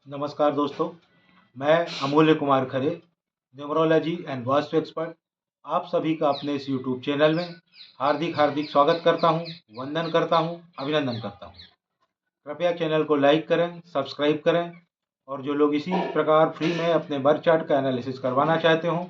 नमस्कार दोस्तों, मैं अमूल्य Kumar Khare, numerology and vastu expert, आप सभी का अपने इस यूट्यूब चैनल में हार्दिक हार्दिक स्वागत करता हूं, वंदन करता हूं, अभिनंदन करता हूं। कृपया चैनल को लाइक करें, सब्सक्राइब करें और जो लोग इसी प्रकार फ्री में अपने बर्थ चार्ट का एनालिसिस करवाना चाहते हों,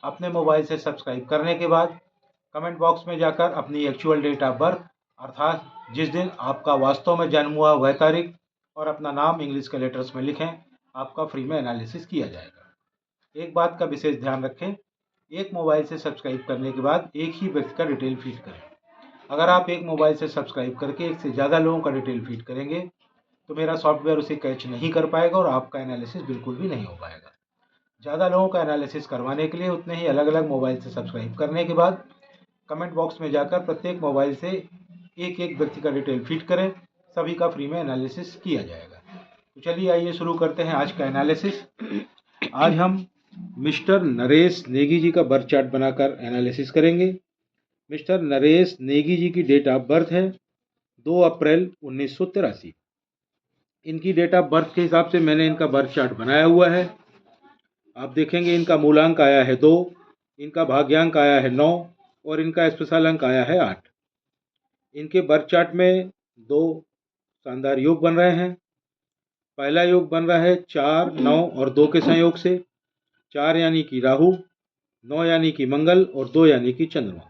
अपने मोबाइल से सब्सक्राइब करने के बाद कमेंट बॉक्स में जाकर अपनी एक्चुअल डेट ऑफ बर्थ अर्थात जिस दिन आपका वास्तव में जन्म हुआ वह तारीख और अपना नाम इंग्लिश के लेटर्स में लिखें। आपका फ्री में एनालिसिस किया जाएगा। एक बात का विशेष ध्यान रखें, एक मोबाइल से सब्सक्राइब करने के बाद एक ही व्यक्ति का डिटेल फीड करें। अगर आप एक मोबाइल से सब्सक्राइब करके एक से ज़्यादा लोगों का डिटेल फीड करेंगे तो मेरा सॉफ्टवेयर उसे कैच नहीं कर पाएगा और आपका एनालिसिस बिल्कुल भी नहीं हो पाएगा। ज़्यादा लोगों का एनालिसिस करवाने के लिए उतने ही अलग अलग मोबाइल से सब्सक्राइब करने के बाद कमेंट बॉक्स में जाकर प्रत्येक मोबाइल से एक एक व्यक्ति का डिटेल फीड करें। सभी का फ्री में एनालिसिस किया जाएगा। तो चलिए आइए शुरू करते हैं आज का एनालिसिस। आज हम मिस्टर नरेश नेगी जी का बर्थ चार्ट बनाकर एनालिसिस करेंगे। मिस्टर नरेश नेगी जी की डेट ऑफ बर्थ है 2 अप्रैल 1983। इनकी डेट ऑफ बर्थ के हिसाब से मैंने इनका बर्थ चार्ट बनाया हुआ है। आप देखेंगे इनका मूलांक आया है 2, इनका भाग्यांक आया है 9 और इनका स्पेशल अंक आया है 8। इनके बर्थ चार्ट में 2 शानदार योग बन रहे हैं। पहला योग बन रहा है 4, 9 और 2 के संयोग से। 4 यानी कि राहु, 9 यानी कि मंगल और 2 यानी कि चंद्रमा।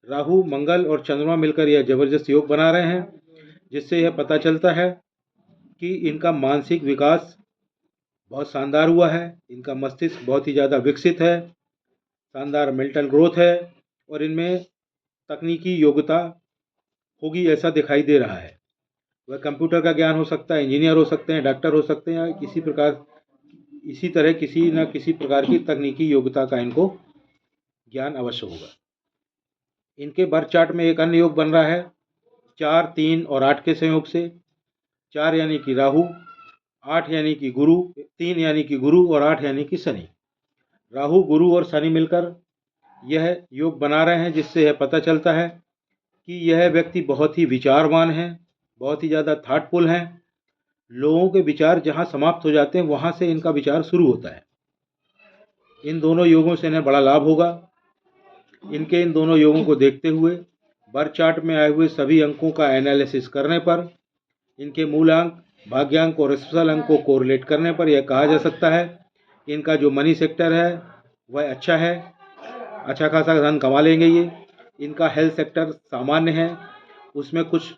राहु, मंगल और चंद्रमा मिलकर यह जबरदस्त योग बना रहे हैं, जिससे यह पता चलता है कि इनका मानसिक विकास बहुत शानदार हुआ है। इनका मस्तिष्क बहुत ही ज़्यादा विकसित है, शानदार मेंटल ग्रोथ है और इनमें तकनीकी योग्यता होगी ऐसा दिखाई दे रहा है। वह कंप्यूटर का ज्ञान हो सकता है, इंजीनियर हो सकते हैं, डॉक्टर हो सकते हैं, इसी तरह किसी न किसी प्रकार की तकनीकी योग्यता का इनको ज्ञान अवश्य होगा। इनके बर्थ चार्ट में एक अन्य योग बन रहा है 4, 3 और 8 के संयोग से। 4 यानी कि राहु, 8 यानी कि गुरु, 3 यानी कि गुरु और 8 यानी कि शनि। राहु, गुरु और शनि मिलकर यह योग बना रहे हैं, जिससे यह पता चलता है कि यह व्यक्ति बहुत ही विचारवान है, बहुत ही ज़्यादा थाटफुल हैं। लोगों के विचार जहाँ समाप्त हो जाते हैं वहाँ से इनका विचार शुरू होता है। इन दोनों योगों से इन्हें बड़ा लाभ होगा। इनके इन दोनों योगों को देखते हुए बर्थ चार्ट में आए हुए सभी अंकों का एनालिसिस करने पर, इनके मूलांक, भाग्यांक और स्पेशल अंक को कोरिलेट करने पर यह कहा जा सकता है कि इनका जो मनी सेक्टर है वह अच्छा है, अच्छा खासा धन कमा लेंगे ये। इनका हेल्थ सेक्टर सामान्य है, उसमें कुछ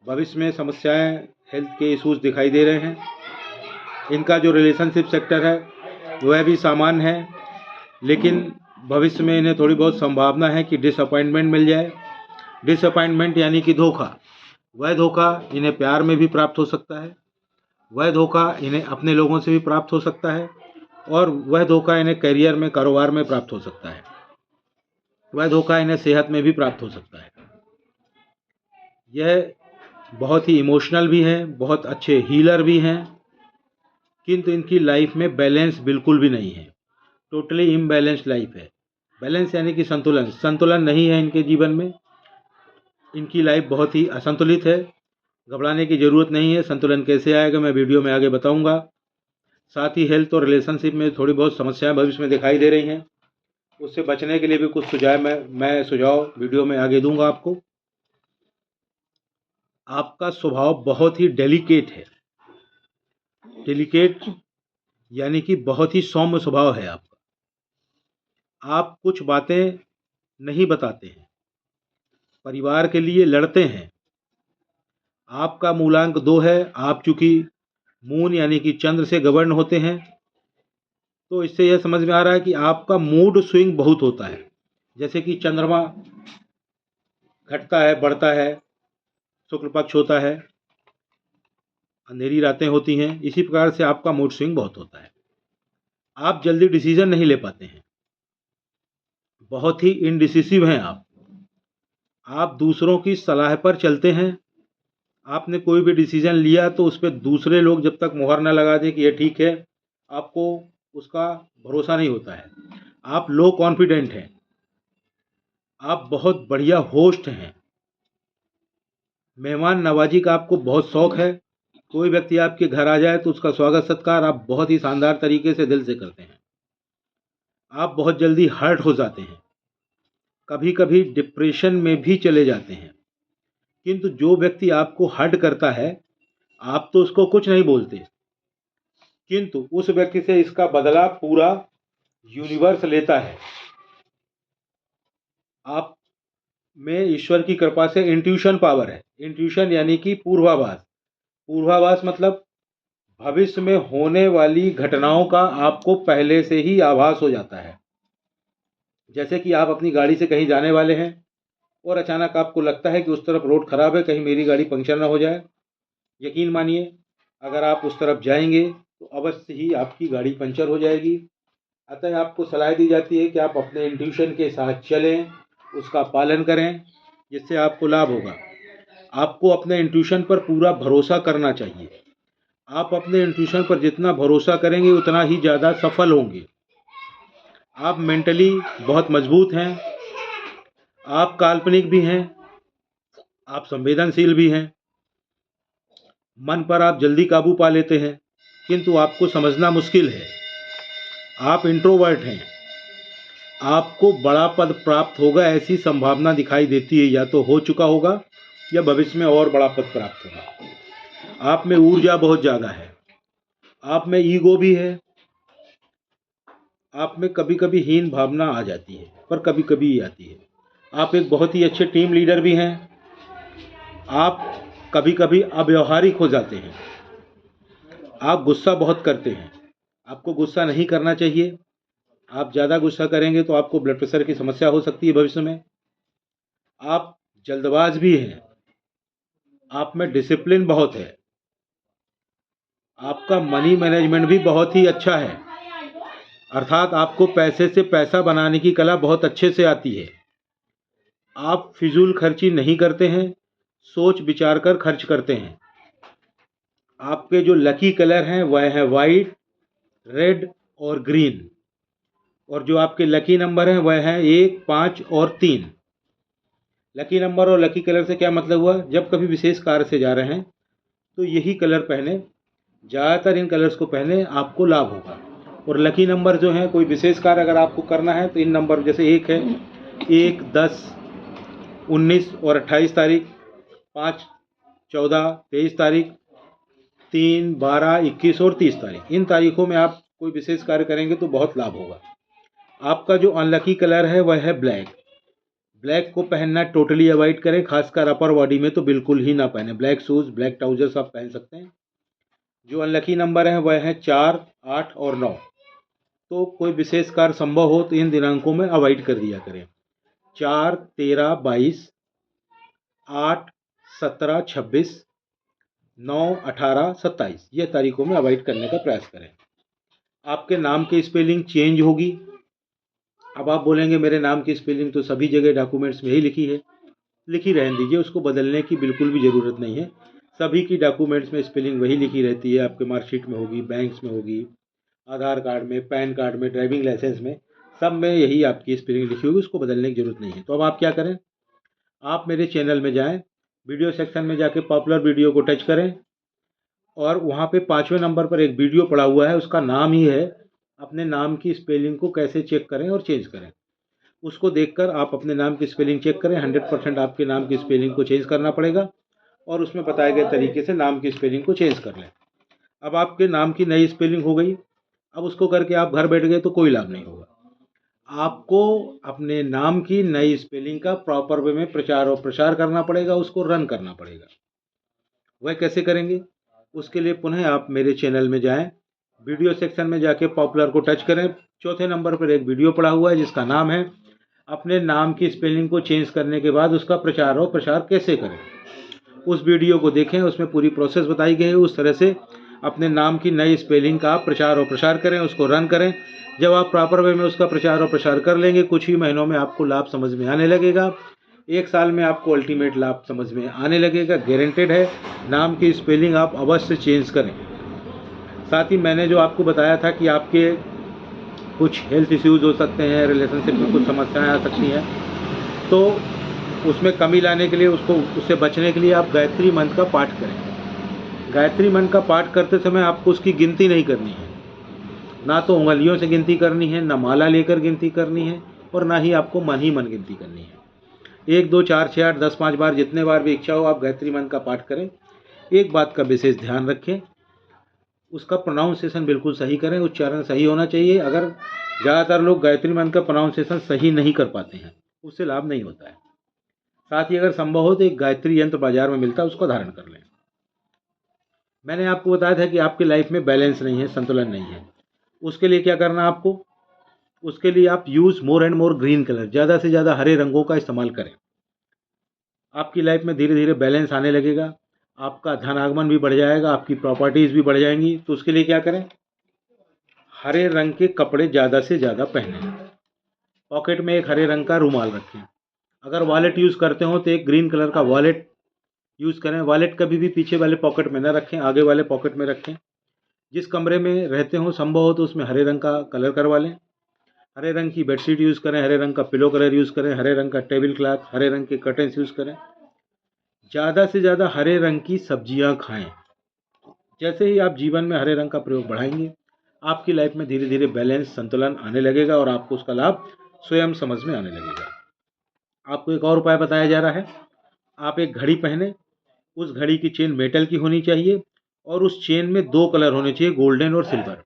भविष्य में समस्याएं, हेल्थ के इश्यूज दिखाई दे रहे हैं। इनका जो रिलेशनशिप सेक्टर है वह भी सामान्य है, लेकिन भविष्य में इन्हें थोड़ी बहुत संभावना है कि डिसअपॉइंटमेंट मिल जाए। डिसअपॉइंटमेंट यानी कि धोखा। वह धोखा इन्हें प्यार में भी प्राप्त हो सकता है, वह धोखा इन्हें अपने लोगों से भी प्राप्त हो सकता है और वह धोखा इन्हें करियर में, कारोबार में प्राप्त हो सकता है। वह धोखा इन्हें सेहत में भी प्राप्त हो सकता है। यह बहुत ही इमोशनल भी हैं, बहुत अच्छे हीलर भी हैं, किंतु इनकी लाइफ में बैलेंस बिल्कुल भी नहीं है। टोटली इम्बैलेंस्ड लाइफ है। बैलेंस यानी कि संतुलन, संतुलन नहीं है इनके जीवन में। इनकी लाइफ बहुत ही असंतुलित है। घबराने की ज़रूरत नहीं है। संतुलन कैसे आएगा मैं वीडियो में आगे बताऊंगा। साथ ही हेल्थ और रिलेशनशिप में थोड़ी बहुत समस्याएं भविष्य में दिखाई दे रही हैं, उससे बचने के लिए भी कुछ सुझाव मैं सुझाव वीडियो में आगे दूंगा आपको। आपका स्वभाव बहुत ही डेलिकेट है। डेलिकेट यानी कि बहुत ही सौम्य स्वभाव है आपका। आप कुछ बातें नहीं बताते हैं, परिवार के लिए लड़ते हैं। आपका मूलांक 2 है। आप चूंकि मून यानी कि चंद्र से गवर्न होते हैं, तो इससे यह समझ में आ रहा है कि आपका मूड स्विंग बहुत होता है। जैसे कि चंद्रमा घटता है, बढ़ता है, शुक्ल पक्ष होता है, अंधेरी रातें होती हैं, इसी प्रकार से आपका मूड स्विंग बहुत होता है। आप जल्दी डिसीजन नहीं ले पाते हैं, बहुत ही इनडिसिसिव हैं आप दूसरों की सलाह पर चलते हैं। आपने कोई भी डिसीजन लिया तो उस पर दूसरे लोग जब तक मुहर न लगा दें कि यह ठीक है, आपको उसका भरोसा नहीं होता है। आप लो कॉन्फिडेंट हैं। आप बहुत बढ़िया होस्ट हैं। मेहमान नवाजी का आपको बहुत शौक़ है। कोई व्यक्ति आपके घर आ जाए तो उसका स्वागत सत्कार आप बहुत ही शानदार तरीके से दिल से करते हैं। आप बहुत जल्दी हर्ट हो जाते हैं, कभी कभी डिप्रेशन में भी चले जाते हैं। किंतु जो व्यक्ति आपको हर्ट करता है, आप तो उसको कुछ नहीं बोलते, किंतु उस व्यक्ति से इसका बदला पूरा यूनिवर्स लेता है। आप में ईश्वर की कृपा से इंट्यूशन पावर है। इंट्यूशन यानी कि पूर्वाभास। पूर्वाभास मतलब भविष्य में होने वाली घटनाओं का आपको पहले से ही आभास हो जाता है। जैसे कि आप अपनी गाड़ी से कहीं जाने वाले हैं और अचानक आपको लगता है कि उस तरफ रोड खराब है, कहीं मेरी गाड़ी पंक्चर ना हो जाए। यकीन मानिए, अगर आप उस तरफ जाएंगे तो अवश्य ही आपकी गाड़ी पंचर हो जाएगी। अतः आपको सलाह दी जाती है कि आप अपने इंट्यूशन के साथ चलें, उसका पालन करें, जिससे आपको लाभ होगा। आपको अपने इंट्यूशन पर पूरा भरोसा करना चाहिए। आप अपने इंट्यूशन पर जितना भरोसा करेंगे उतना ही ज़्यादा सफल होंगे। आप मेंटली बहुत मजबूत हैं, आप काल्पनिक भी हैं, आप संवेदनशील भी हैं। मन पर आप जल्दी काबू पा लेते हैं, किंतु आपको समझना मुश्किल है। आप इंट्रोवर्ट हैं। आपको बड़ा पद प्राप्त होगा ऐसी संभावना दिखाई देती है, या तो हो चुका होगा या भविष्य में और बड़ा पद प्राप्त होगा। आप में ऊर्जा बहुत ज़्यादा है, आप में ईगो भी है, आप में कभी कभी हीन भावना आ जाती है, पर कभी कभी ही आती है। आप एक बहुत ही अच्छे टीम लीडर भी हैं। आप कभी कभी अव्यावहारिक हो जाते हैं। आप गुस्सा बहुत करते हैं। आपको गुस्सा नहीं करना चाहिए। आप ज़्यादा गुस्सा करेंगे तो आपको ब्लड प्रेशर की समस्या हो सकती है भविष्य में। आप जल्दबाज भी हैं। आप में डिसिप्लिन बहुत है। आपका मनी मैनेजमेंट भी बहुत ही अच्छा है, अर्थात आपको पैसे से पैसा बनाने की कला बहुत अच्छे से आती है। आप फिजूल खर्ची नहीं करते हैं, सोच विचार कर खर्च करते हैं। आपके जो लकी कलर हैं वह है वाइट, रेड और ग्रीन। और जो आपके लकी नंबर हैं वह हैं 1, 5 और 3। लकी नंबर और लकी कलर से क्या मतलब हुआ? जब कभी विशेष कार्य से जा रहे हैं तो यही कलर पहने, ज़्यादातर इन कलर्स को पहने, आपको लाभ होगा। और लकी नंबर जो हैं, कोई विशेष कार्य अगर आपको करना है तो इन नंबर जैसे 1 है, 1, 10, 19 और 28 तारीख, 5, 14, 23 तारीख, 3, 12, 21 और 30 तारीख। इन तारीखों में आप कोई विशेष कार्य करेंगे तो बहुत लाभ होगा। आपका जो अनलकी कलर है वह है ब्लैक। ब्लैक को पहनना टोटली अवॉइड करें, खासकर अपर बॉडी में तो बिल्कुल ही ना पहने। ब्लैक शूज़, ब्लैक ट्राउजर्स आप पहन सकते हैं। जो अनलकी नंबर है वह है 4, 8 और 9। तो कोई विशेष कार्य संभव हो तो इन दिनांकों में अवॉइड कर दिया करें। 4, 13, 22, 8, 17, 26, 9, 18, 27 ये तारीखों में अवॉइड करने का प्रयास करें। आपके नाम की स्पेलिंग चेंज होगी। अब आप बोलेंगे मेरे नाम की स्पेलिंग तो सभी जगह डॉक्यूमेंट्स में ही लिखी है। लिखी रहने दीजिए, उसको बदलने की बिल्कुल भी ज़रूरत नहीं है। सभी की डॉक्यूमेंट्स में स्पेलिंग वही लिखी रहती है। आपके मार्कशीट में होगी, बैंक्स में होगी, आधार कार्ड में, पैन कार्ड में, ड्राइविंग लाइसेंस में, सब में यही आपकी स्पेलिंग लिखी होगी। उसको बदलने की ज़रूरत नहीं है। तो अब आप क्या करें, आप मेरे चैनल में जाएँ, वीडियो सेक्शन में जाके पॉपुलर वीडियो को टच करें और वहाँ पे 5वें नंबर पर एक वीडियो पड़ा हुआ है। उसका नाम ही है अपने नाम की स्पेलिंग को कैसे चेक करें और चेंज करें। उसको देखकर आप अपने नाम की स्पेलिंग चेक करें। 100% आपके नाम की स्पेलिंग को चेंज करना पड़ेगा और उसमें बताए गए तरीके से नाम की स्पेलिंग को चेंज कर लें। अब आपके नाम की नई स्पेलिंग हो गई। अब उसको करके आप घर बैठ गए तो कोई लाभ नहीं होगा। आपको अपने नाम की नई स्पेलिंग का प्रॉपर वे में प्रचार और प्रसार करना पड़ेगा, उसको रन करना पड़ेगा। वह कैसे करेंगे? उसके लिए पुनः आप मेरे चैनल में जाएं, वीडियो सेक्शन में जाके पॉपुलर को टच करें। 4थे नंबर पर एक वीडियो पड़ा हुआ है जिसका नाम है अपने नाम की स्पेलिंग को चेंज करने के बाद उसका प्रचार और प्रसार कैसे करें। उस वीडियो को देखें, उसमें पूरी प्रोसेस बताई गई है। उस तरह से अपने नाम की नई स्पेलिंग का आप प्रचार और प्रसार करें, उसको रन करें। जब आप प्रॉपर वे में उसका प्रचार और प्रसार कर लेंगे, कुछ ही महीनों में आपको लाभ समझ में आने लगेगा। 1 साल में आपको अल्टीमेट लाभ समझ में आने लगेगा, गारंटेड है। नाम की स्पेलिंग आप अवश्य चेंज करें। साथ ही मैंने जो आपको बताया था कि आपके कुछ हेल्थ इश्यूज़ हो सकते हैं, रिलेशनशिप में कुछ समस्याएं आ सकती हैं, तो उसमें कमी लाने के लिए, उससे बचने के लिए आप गायत्री मंत्र का पाठ करें। गायत्री मंत्र का पाठ करते समय आपको उसकी गिनती नहीं करनी है, ना तो उंगलियों से गिनती करनी है, ना माला लेकर गिनती करनी है, और ना ही आपको मन ही मन गिनती करनी है। 1 2 4 6 8 10 5 बार जितने बार भी इच्छा हो आप गायत्री मंत्र का पाठ करें। एक बात का विशेष ध्यान रखें, उसका प्रोनाउंसिएशन बिल्कुल सही करें, उच्चारण सही होना चाहिए। अगर ज़्यादातर लोग गायत्री मंत्र का प्रोनाउंसिएशन सही नहीं कर पाते हैं, उससे लाभ नहीं होता है। साथ ही अगर संभव हो तो एक गायत्री यंत्र बाजार में मिलता है, उसको धारण कर लें। मैंने आपको बताया था कि आपकी लाइफ में बैलेंस नहीं है, संतुलन नहीं है। उसके लिए क्या करना है आपको, उसके लिए आप use more and more green colour, ज़्यादा से ज़्यादा हरे रंगों का इस्तेमाल करें। आपकी लाइफ में धीरे धीरे बैलेंस आने लगेगा, आपका धन आगमन भी बढ़ जाएगा, आपकी प्रॉपर्टीज़ भी बढ़ जाएंगी। तो उसके लिए क्या करें, हरे रंग के कपड़े ज़्यादा से ज़्यादा पहनें। पॉकेट में एक हरे रंग का रुमाल रखें। अगर वॉलेट यूज़ करते हो तो एक ग्रीन कलर का वॉलेट यूज़ करें। वॉलेट कभी भी पीछे वाले पॉकेट में न रखें, आगे वाले पॉकेट में रखें। जिस कमरे में रहते हो संभव हो तो उसमें हरे रंग का कलर करवा लें। हरे रंग की बेडशीट यूज़ करें, हरे रंग का पिलो कलर यूज़ करें, हरे रंग का टेबल क्लॉथ, हरे रंग के कर्टन्स यूज़ करें। ज़्यादा से ज़्यादा हरे रंग की सब्जियां खाएं। जैसे ही आप जीवन में हरे रंग का प्रयोग बढ़ाएंगे, आपकी लाइफ में धीरे धीरे बैलेंस, संतुलन आने लगेगा और आपको उसका लाभ स्वयं समझ में आने लगेगा। आपको एक और उपाय बताया जा रहा है, आप एक घड़ी पहने, उस घड़ी की चेन मेटल की होनी चाहिए और उस चेन में 2 कलर होने चाहिए, गोल्डन और सिल्वर।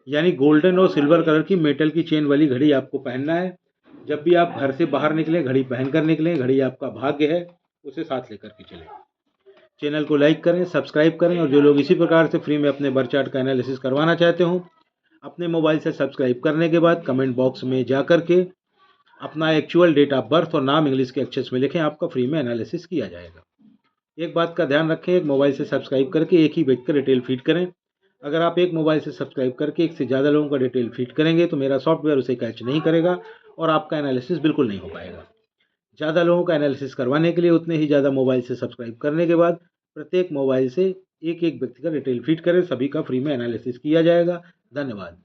यानी गोल्डन और सिल्वर कलर की मेटल की चेन वाली घड़ी आपको पहनना है। जब भी आप घर से बाहर निकलें, घड़ी पहन कर निकलें। घड़ी आपका भाग्य है, उसे साथ लेकर के चलें। चैनल को लाइक करें, सब्सक्राइब करें, और जो लोग इसी प्रकार से फ्री में अपने बर्थ चार्ट का एनालिसिस करवाना चाहते हो, अपने मोबाइल से सब्सक्राइब करने के बाद कमेंट बॉक्स में जा कर के अपना एक्चुअल डेट ऑफ बर्थ और नाम इंग्लिश के अक्षर में लिखें, आपका फ्री में एनालिसिस किया जाएगा। एक बात का ध्यान रखें, एक मोबाइल से सब्सक्राइब करके एक ही व्यक्ति का डिटेल फीड करें। अगर आप एक मोबाइल से सब्सक्राइब करके एक से ज़्यादा लोगों का डिटेल फीड करेंगे तो मेरा सॉफ्टवेयर उसे कैच नहीं करेगा और आपका एनालिसिस बिल्कुल नहीं हो पाएगा। ज़्यादा लोगों का एनालिसिस करवाने के लिए उतने ही ज़्यादा मोबाइल से सब्सक्राइब करने के बाद प्रत्येक मोबाइल से एक एक व्यक्ति का डिटेल फीड करें, सभी का फ्री में एनालिसिस किया जाएगा। धन्यवाद।